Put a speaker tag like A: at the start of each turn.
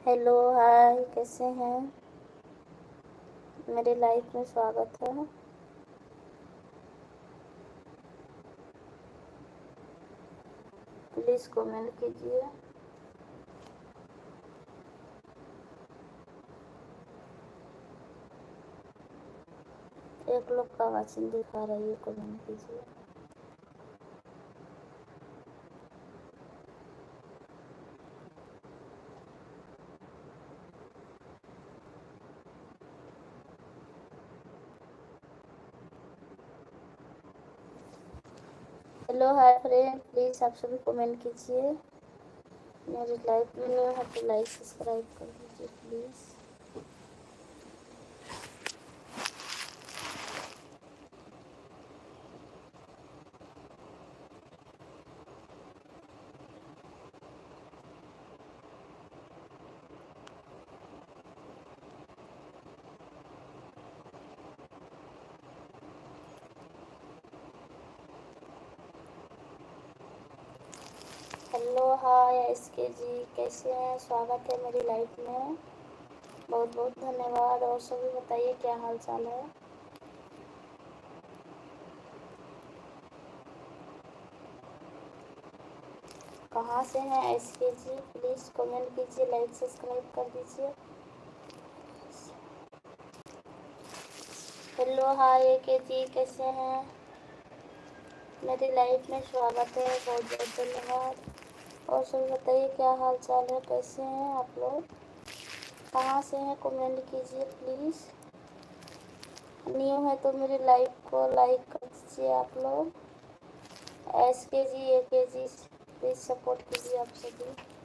A: Hello hi, कैसे हैं? मेरे लाइफ में स्वागत है। प्लीज़ कमेंट कीजिए। एक लोग का वाचन दिखा रही है, कमेंट कीजिए। हेलो हाय फ्रेंड, प्लीज़ आप सभी कमेंट कीजिए। मेरे लाइफ में न्यू है तो लाइक सब्सक्राइब कर दीजिए प्लीज़। हेलो हाय एसके जी, कैसे हैं? स्वागत है मेरी लाइफ में। बहुत बहुत धन्यवाद। और सभी बताइए क्या हाल चाल है? कहाँ से हैं एसके जी? प्लीज़ कमेंट कीजिए, लाइक सब्सक्राइब कर दीजिए। हेलो हाय एके जी, कैसे हैं? मेरी लाइफ में स्वागत है, बहुत बहुत धन्यवाद। और सभी बताइए क्या हाल चाल है, कैसे हैं आप लोग? कहाँ से हैं कमेंट कीजिए प्लीज़। न्यू है तो मेरी लाइफ को लाइक कर दीजिए आप लोग। एस के जी, ए के जी, प्लीज़ सपोर्ट कीजिए आप सभी।